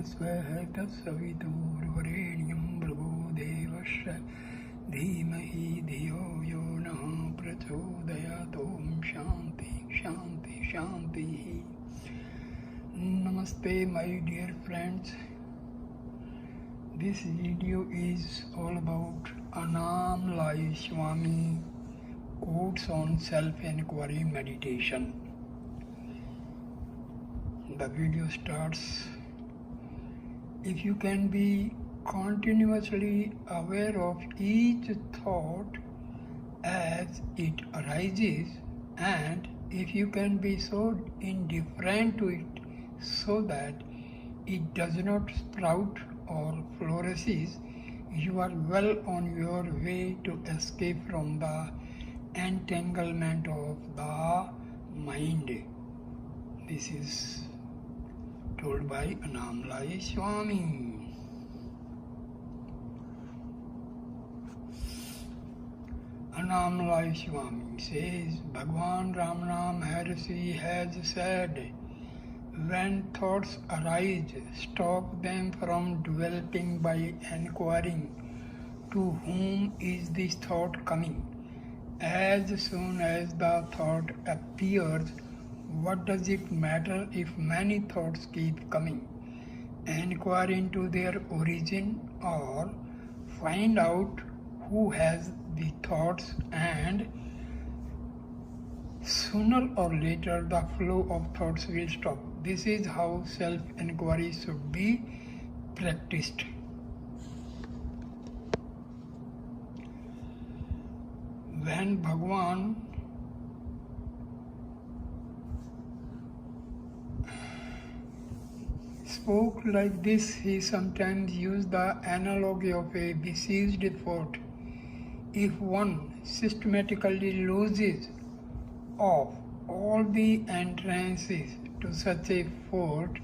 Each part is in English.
स्वः तत्सवितुर्वरेण्यं भर्गो देवस्य धीमहि धियो यो नः प्रचोदयात्। ॐ शान्ति शान्ति शान्तिः. Namaste my dear friends. This video is all about Annamalai Swami quotes on self-enquiry meditation. The video starts: if you can be continuously aware of each thought as it arises, and if you can be so indifferent to it so that it does not sprout or flourishes, you are well on your way to escape from the entanglement of the mind. This is told by Annamalai Swami. Annamalai Swami says, Bhagwan Ramana Maharshi has said, when thoughts arise, stop them from developing by inquiring, to whom is this thought coming? As soon as the thought appears, what does it matter if many thoughts keep coming? Inquire into their origin, or find out who has the thoughts, and sooner or later the flow of thoughts will stop. This is how self-inquiry should be practiced. When Bhagwan spoke like this, he sometimes used the analogy of a besieged fort. If one systematically loses off all the entrances to such a fort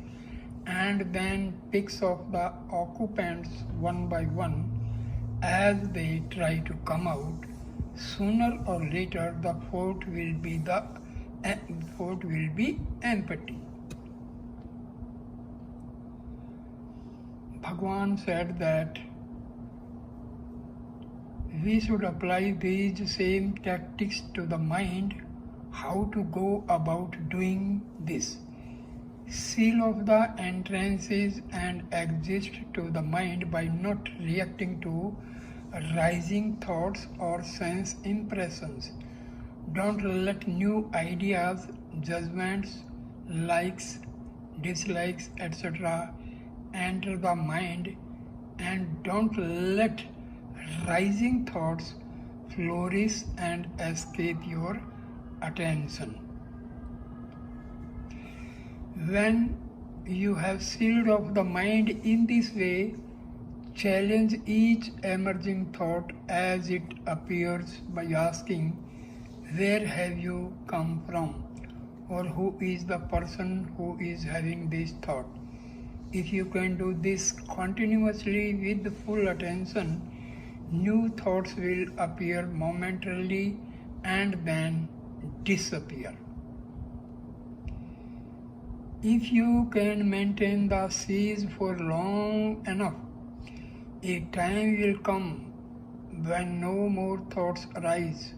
and then picks off the occupants one by one as they try to come out, sooner or later the fort will be empty. Bhagwan said that we should apply these same tactics to the mind. How to go about doing this? Seal off the entrances and exist to the mind by not reacting to rising thoughts or sense impressions. Don't let new ideas, judgments, likes, dislikes, etc. enter the mind, and don't let rising thoughts flourish and escape your attention. When you have sealed off the mind in this way, challenge each emerging thought as it appears by asking, where have you come from? Or who is the person who is having this thought? If you can do this continuously with full attention, new thoughts will appear momentarily and then disappear. If you can maintain the siege for long enough, a time will come when no more thoughts arise,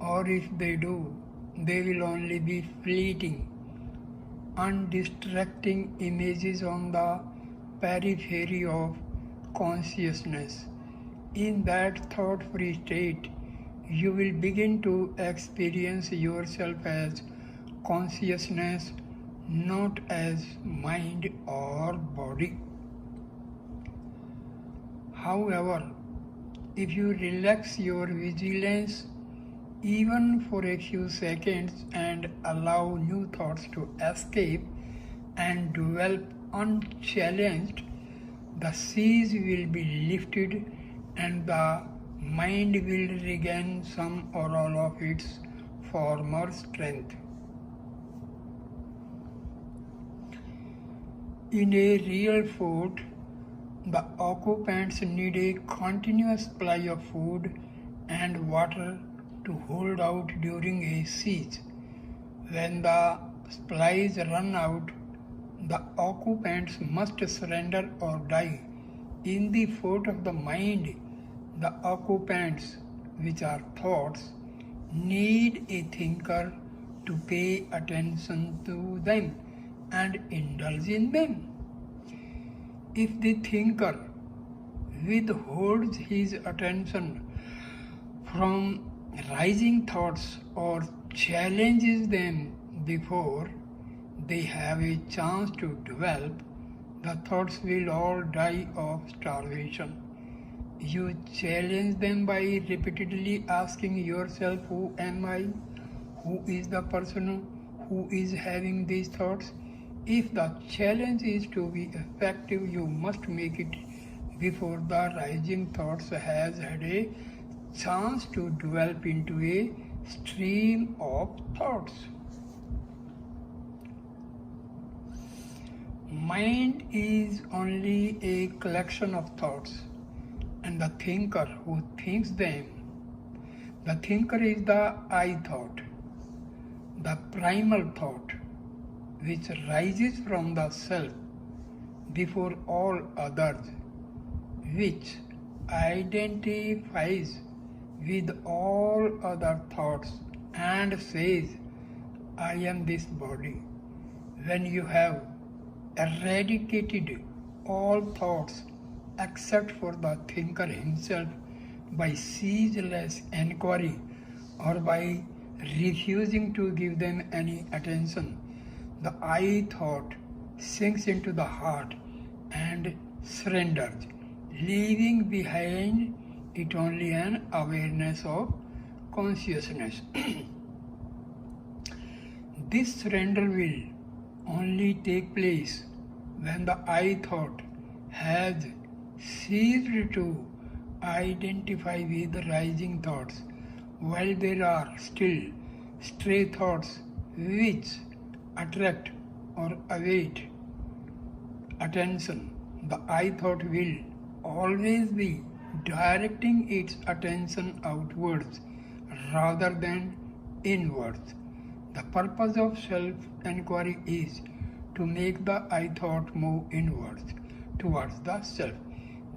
or if they do, they will only be fleeting, undistracting images on the periphery of consciousness. In that thought-free state, you will begin to experience yourself as consciousness, not as mind or body. However, if you relax your vigilance even for a few seconds and allow new thoughts to escape and develop unchallenged, the siege will be lifted and the mind will regain some or all of its former strength. In a real fort, the occupants need a continuous supply of food and water to hold out during a siege. When the supplies run out, The occupants must surrender or die. In the fort of the mind, the occupants, which are thoughts, need a thinker to pay attention to them and indulge in them. If the thinker withholds his attention from rising thoughts or challenges them before they have a chance to develop, the thoughts will all die of starvation. You challenge them by repeatedly asking yourself, who am I? Who is the person who is having these thoughts? If the challenge is to be effective, you must make it before the rising thoughts has had a chance to develop into a stream of thoughts. Mind is only a collection of thoughts, and the thinker who thinks them, the thinker is the I thought, the primal thought, which rises from the self before all others, which identifies with all other thoughts and says, I am this body. When you have eradicated all thoughts except for the thinker himself by ceaseless enquiry or by refusing to give them any attention, the I thought sinks into the heart and surrenders, leaving behind it only an awareness of consciousness. This surrender will only take place when the I thought has ceased to identify with rising thoughts, while there are still stray thoughts which attract or await attention. The I thought will always be directing its attention outwards rather than inwards. The purpose of self-enquiry is to make the I thought move inwards towards the self.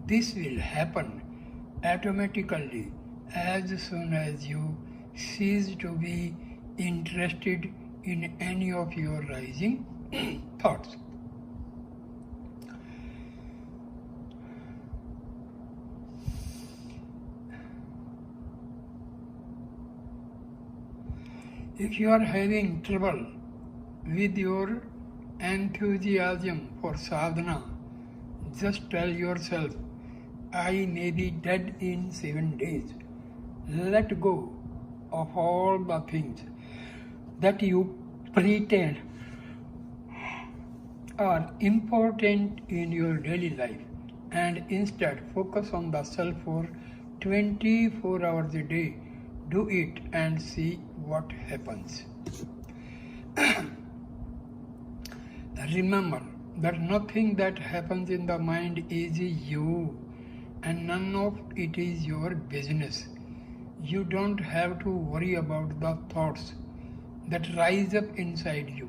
This will happen automatically as soon as you cease to be interested in any of your rising thoughts. If you are having trouble with your enthusiasm for sadhana, just tell yourself, I may be dead in 7 days. Let go of all the things that you pretend are important in your daily life and instead focus on the self for 24 hours a day. Do it and see what happens. Remember that nothing that happens in the mind is you, and none of it is your business. You don't have to worry about the thoughts that rise up inside you.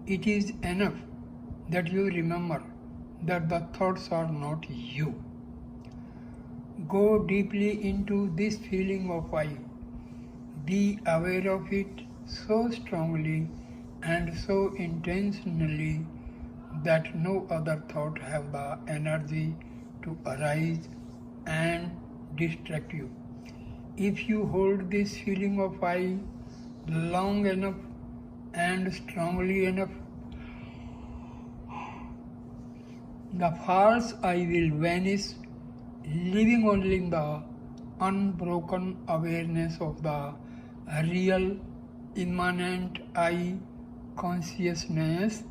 It is enough that you remember that the thoughts are not you. Go deeply into this feeling of I. Be aware of it so strongly and so intentionally that no other thought have the energy to arise and distract you. If you hold this feeling of I long enough and strongly enough, the false I will vanish, leaving only in the unbroken awareness of the real immanent I consciousness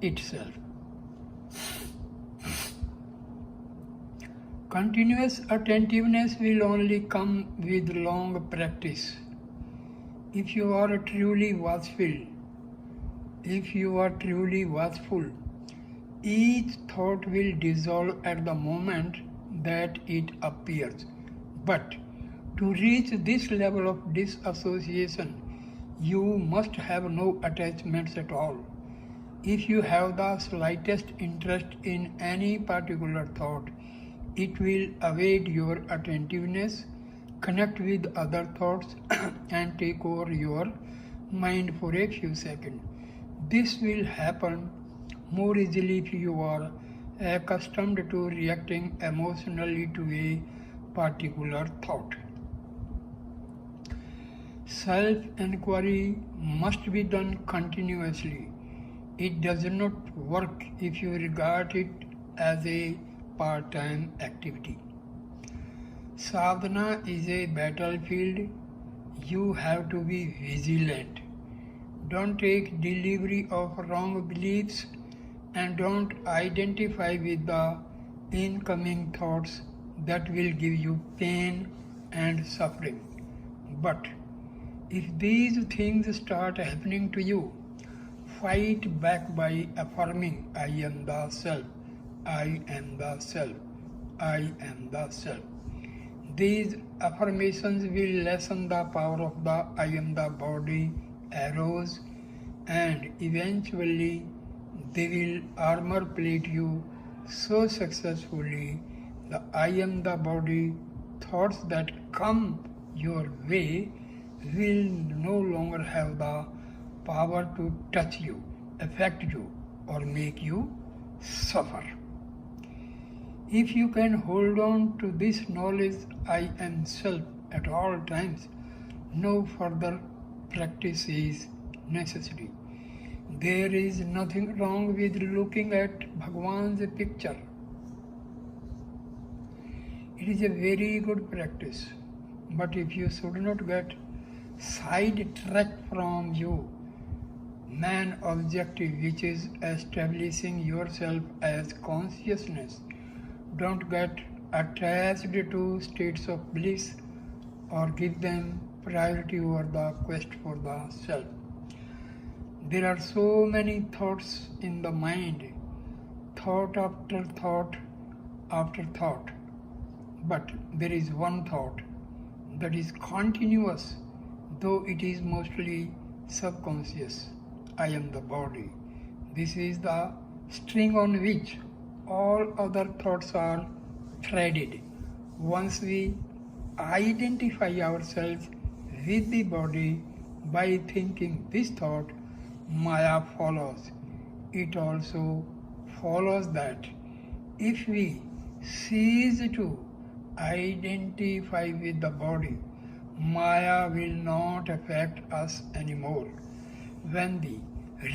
itself. Continuous attentiveness will only come with long practice. If you are truly watchful, each thought will dissolve at the moment that it appears. But to reach this level of disassociation, you must have no attachments at all. If you have the slightest interest in any particular thought, it will evade your attentiveness, connect with other thoughts, and take over your mind for a few seconds. This will happen more easily if you are accustomed to reacting emotionally to a particular thought. Self-inquiry must be done continuously. It does not work if you regard it as a part-time activity. Sadhana is a battlefield. You have to be vigilant. Don't take delivery of wrong beliefs and don't identify with the incoming thoughts that will give you pain and suffering. But if these things start happening to you, fight back by affirming, I am the self, I am the self, I am the self. These affirmations will lessen the power of the I am the body arrows, and eventually they will armor plate you so successfully the I am the body thoughts that come your way will no longer have the power to touch you, affect you, or make you suffer. If you can hold on to this knowledge, I am self, at all times, no further practice is necessary. There is nothing wrong with looking at Bhagwan's picture. It is a very good practice, but if you should not get sidetracked from you, main objective, which is establishing yourself as consciousness, don't get attached to states of bliss or give them priority over the quest for the self. There are so many thoughts in the mind, thought after thought after thought, but there is one thought that is continuous, though it is mostly subconscious. I am the body. This is the string on which all other thoughts are threaded. Once we identify ourselves with the body by thinking this thought, Maya follows. It also follows that if we cease to identify with the body, Maya will not affect us anymore. When the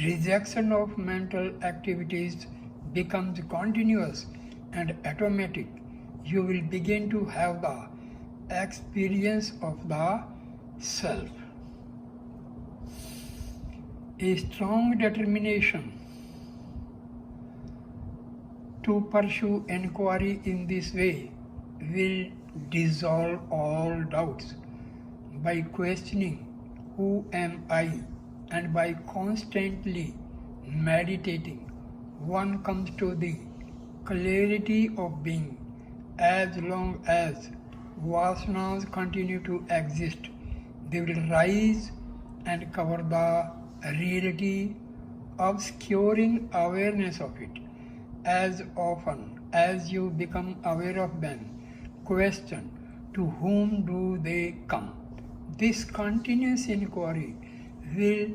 rejection of mental activities becomes continuous and automatic, you will begin to have the experience of the self. A strong determination to pursue inquiry in this way will dissolve all doubts. By questioning who am I and by constantly meditating, one comes to the clarity of being. As long as vasanas continue to exist, they will rise and cover the reality, obscuring awareness of it. As often as you become aware of them, question, to whom do they come? This continuous inquiry will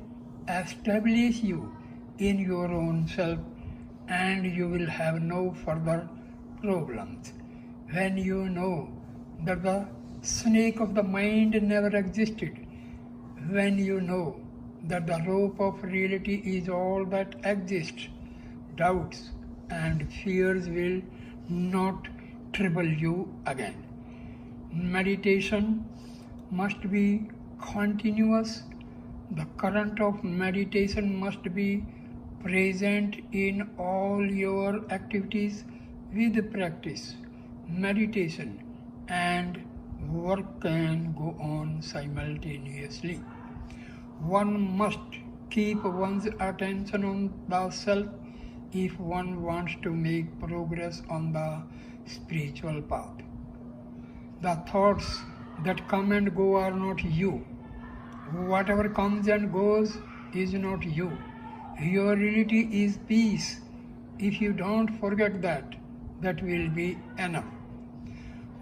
establish you in your own self, and you will have no further problems. When you know that the snake of the mind never existed, when you know that the rope of reality is all that exists, doubts and fears will not trouble you again. Meditation must be continuous. The current of meditation must be present in all your activities. With practice, meditation and work can go on simultaneously. One must keep one's attention on the self if one wants to make progress on the spiritual path. The thoughts that come and go are not you. Whatever comes and goes is not you. Your reality is peace. If you don't forget that, that will be enough.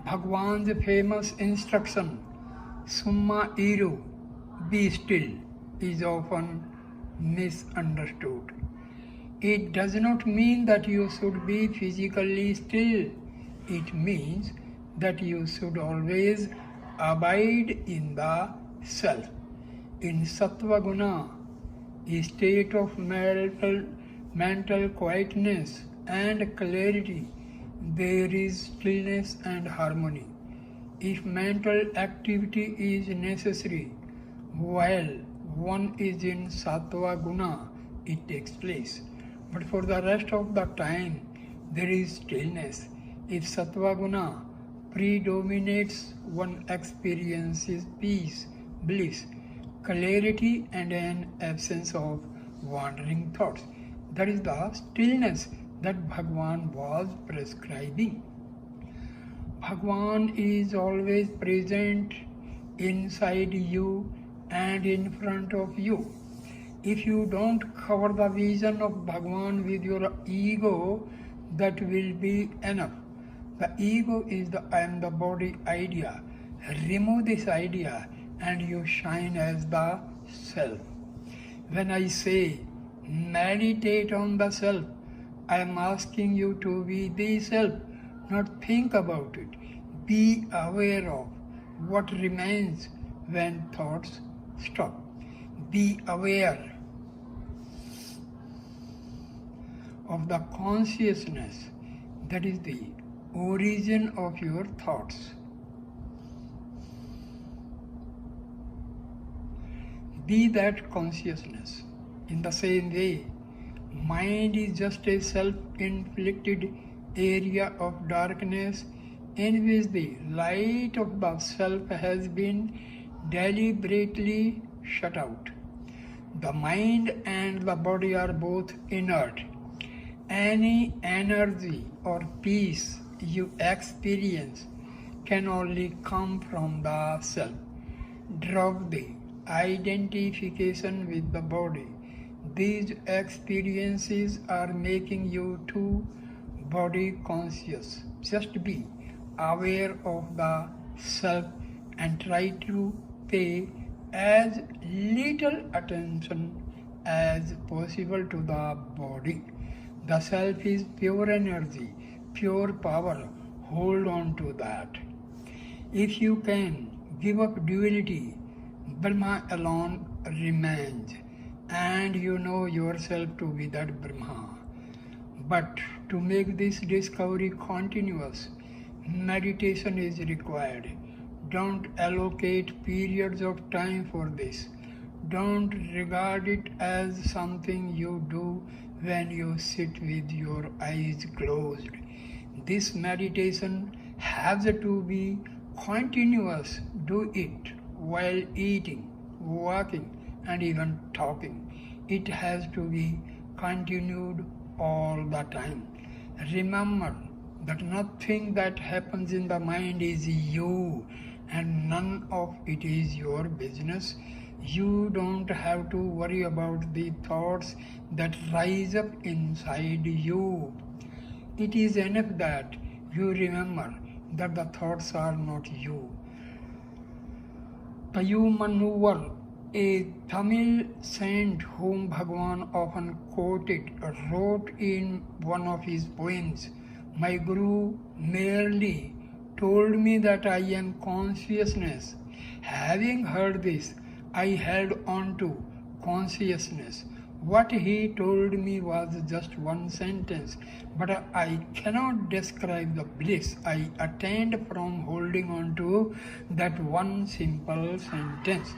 Bhagwan's famous instruction, Summa Iru, be still, is often misunderstood. It does not mean that you should be physically still. It means that you should always abide in the self. In Sattva Guna, a state of mental quietness and clarity, there is stillness and harmony. If mental activity is necessary while one is in Sattva Guna, it takes place. But for the rest of the time, there is stillness. If Sattva Guna predominates, one experiences peace, bliss, clarity, and an absence of wandering thoughts. That is the stillness that Bhagwan was prescribing. Bhagwan is always present inside you and in front of you. If you don't cover the vision of Bhagwan with your ego, that will be enough. The ego is the I am the body idea. Remove this idea and you shine as the self. When I say meditate on the self, I am asking you to be the self, not think about it. Be aware of what remains when thoughts stop. Be aware of the consciousness that is the origin of your thoughts. Be that consciousness. In the same way, mind is just a self-inflicted area of darkness in which the light of the self has been deliberately shut out. The mind and the body are both inert. Any energy or peace you experience can only come from the self. Drop the identification with the body. These experiences are making you too body conscious. Just be aware of the self and try to pay as little attention as possible to the body. The self is pure energy, pure power. Hold on to that. If you can give up duality, Brahma alone remains, and you know yourself to be that Brahma. But to make this discovery continuous, meditation is required. Don't allocate periods of time for this. Don't regard it as something you do when you sit with your eyes closed. This meditation has to be continuous. Do it while eating, walking, and even talking. It has to be continued all the time. Remember that nothing that happens in the mind is you, and none of it is your business. You don't have to worry about the thoughts that rise up inside you. It is enough that you remember that the thoughts are not you. Payumanuvar, a Tamil saint whom Bhagwan often quoted, wrote in one of his poems, "My Guru merely told me that I am consciousness. Having heard this, I held on to consciousness. What he told me was just one sentence, but I cannot describe the bliss I attained from holding on to that one simple sentence.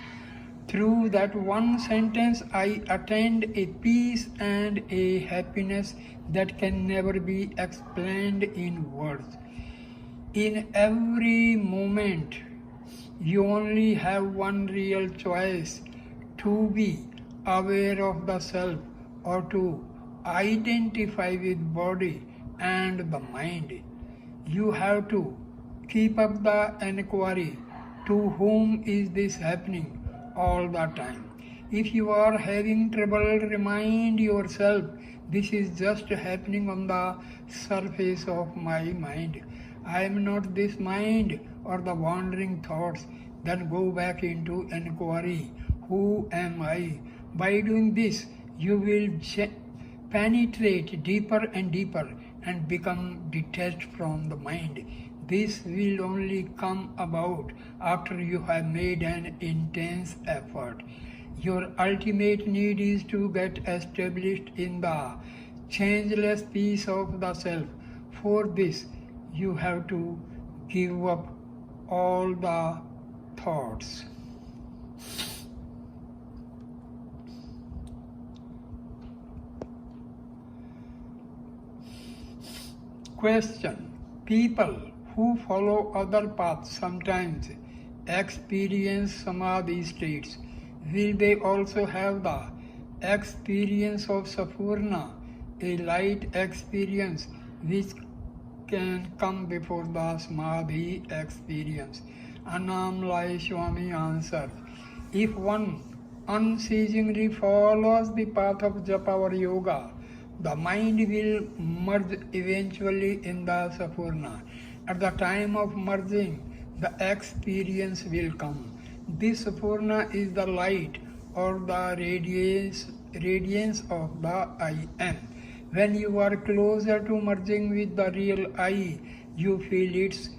Through that one sentence, I attained a peace and a happiness that can never be explained in words. In every moment, you only have one real choice: to be aware of the self or to identify with body and the mind. You have to keep up the enquiry: to whom is this happening, all the time. If you are having trouble, remind yourself, this is just happening on the surface of my mind. I am not this mind or the wandering thoughts. Then go back into inquiry. Who am I? By doing this, you will penetrate deeper and deeper and become detached from the mind. This will only come about after you have made an intense effort. Your ultimate need is to get established in the changeless peace of the self. For this, you have to give up all the thoughts. Question. People who follow other paths sometimes experience samadhi states. Will they also have the experience of Sapurna, a light experience which can come before the samadhi experience? Annamalai Swami answers, if one unceasingly follows the path of japa or yoga, the mind will merge eventually in the Sapurna. At the time of merging, the experience will come. This Sapurna is the light or the radiance of the I Am. When you are closer to merging with the real I, you feel its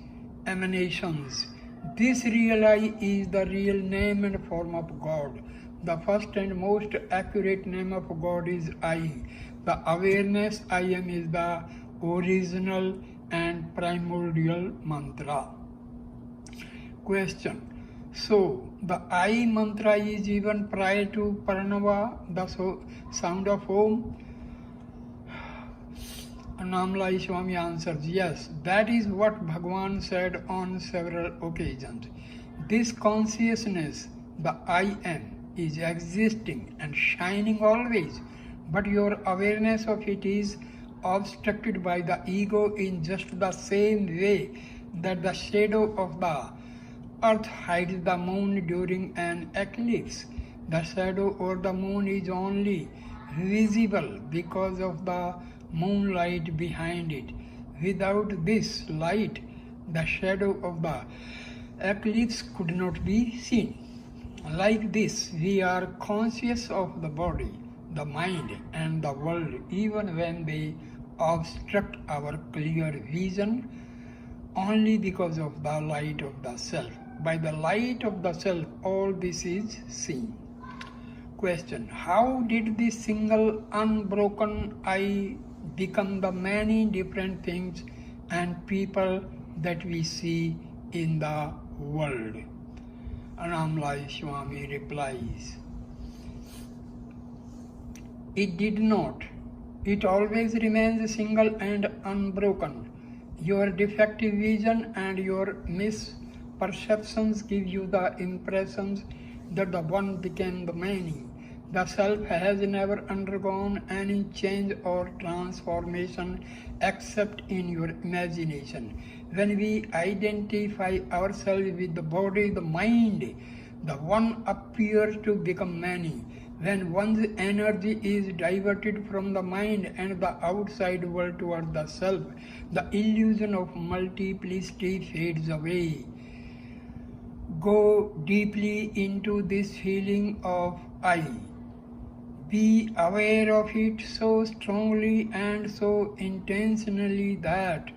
emanations. This real I is the real name and form of God. The first and most accurate name of God is I. The awareness I Am is the original and primordial mantra. Question. So, the I mantra is even prior to Pranava, the sound of Om? Annamalai Swami answers, yes, that is what Bhagavan said on several occasions. This consciousness, the I Am, is existing and shining always, but your awareness of it is obstructed by the ego in just the same way that the shadow of the earth hides the moon during an eclipse. The shadow or the moon is only visible because of the moonlight behind it. Without this light, the shadow of the eclipse could not be seen. Like this, we are conscious of the body, the mind, and the world even when they obstruct our clear vision only because of the light of the self. By the light of the self, all this is seen. Question. How did this single unbroken I become the many different things and people that we see in the world? Annamalai Swami replies, it did not. It always remains single and unbroken. Your defective vision and your misperceptions give you the impressions that the one became the many. The self has never undergone any change or transformation except in your imagination. When we identify ourselves with the body, the mind, the one appears to become many. When one's energy is diverted from the mind and the outside world toward the self, the illusion of multiplicity fades away. Go deeply into this feeling of I. Be aware of it so strongly and so intentionally that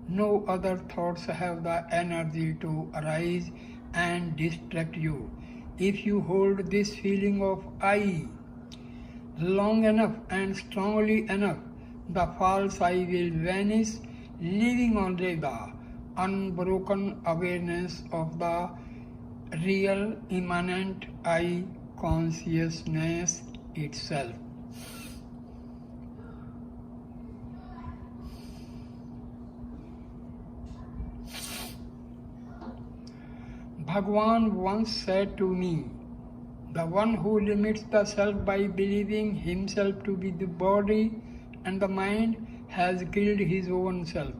no other thoughts have the energy to arise and distract you. If you hold this feeling of I long enough and strongly enough, the false I will vanish, leaving only the unbroken awareness of the real immanent I consciousness itself. Bhagavan once said to me, the one who limits the self by believing himself to be the body and the mind has killed his own self.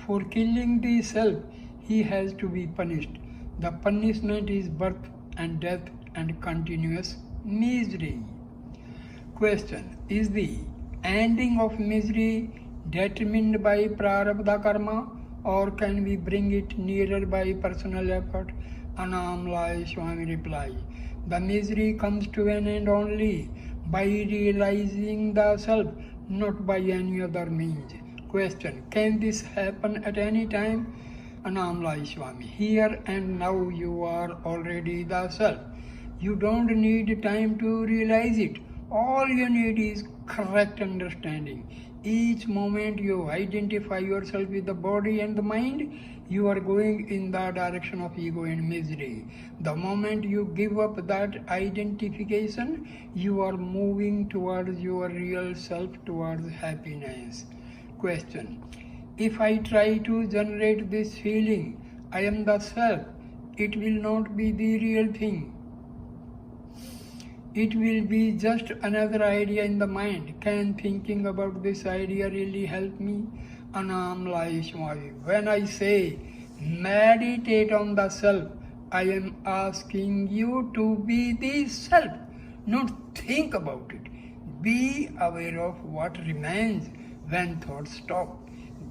For killing the self, he has to be punished. The punishment is birth and death and continuous misery. Question: is the ending of misery determined by prarabdha karma, or can we bring it nearer by personal effort? Annamalai Swami replied: the misery comes to an end only by realizing the self, not by any other means. Question: can this happen at any time? Annamalai Swami: here and now you are already the self. You don't need time to realize it. All you need is correct understanding. Each moment you identify yourself with the body and the mind, you are going in the direction of ego and misery. The moment you give up that identification, you are moving towards your real self, towards happiness. Question: if I try to generate this feeling, I am the self, it will not be the real thing. It will be just another idea in the mind. Can thinking about this idea really help me? Annamalai Swami: when I say meditate on the self, I am asking you to be the self, not think about it. Be aware of what remains when thoughts stop.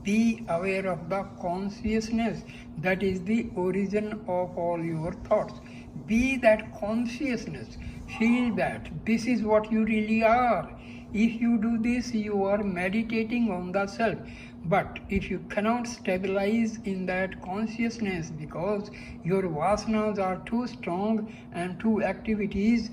Be aware of the consciousness that is the origin of all your thoughts. Be that consciousness. Feel that this is what you really are. If you do this, you are meditating on the self. But if you cannot stabilize in that consciousness because your vasanas are too strong and too activities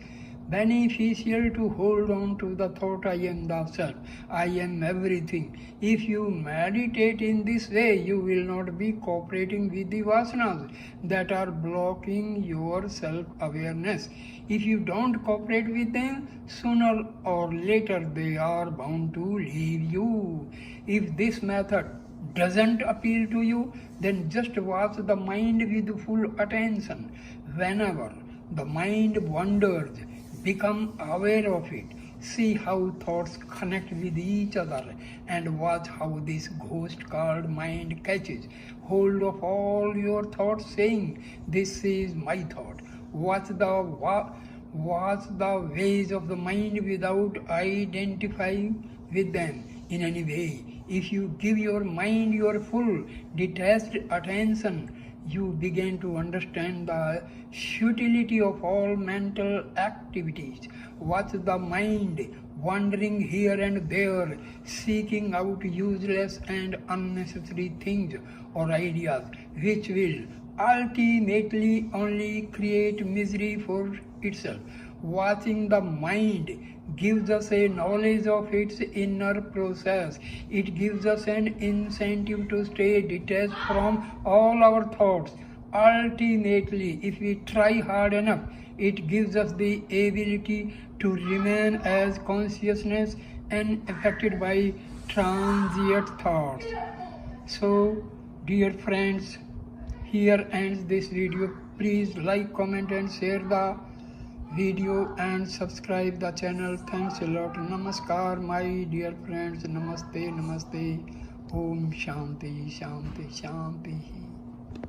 beneficial to hold on to the thought, I am the self, I am everything. If you meditate in this way, you will not be cooperating with the vasanas that are blocking your self-awareness. If you don't cooperate with them, sooner or later they are bound to leave you. If this method doesn't appeal to you, then just watch the mind with full attention. Whenever the mind wanders, become aware of it. See how thoughts connect with each other and watch how this ghost called mind catches hold of all your thoughts, saying, this is my thought. Watch the ways of the mind without identifying with them in any way. If you give your mind your full detached attention, you begin to understand the futility of all mental activities. Watch the mind wandering here and there, seeking out useless and unnecessary things or ideas, which will ultimately only create misery for itself. Watching the mind gives us a knowledge of its inner process. It gives us an incentive to stay detached from all our thoughts. Ultimately, if we try hard enough, it gives us the ability to remain as consciousness unaffected by transient thoughts. So, dear friends, here ends this video. Please like, comment and share the video and subscribe the channel. Thanks a lot. Namaskar, my dear friends. Namaste, namaste. Om Shanti, Shanti, Shanti.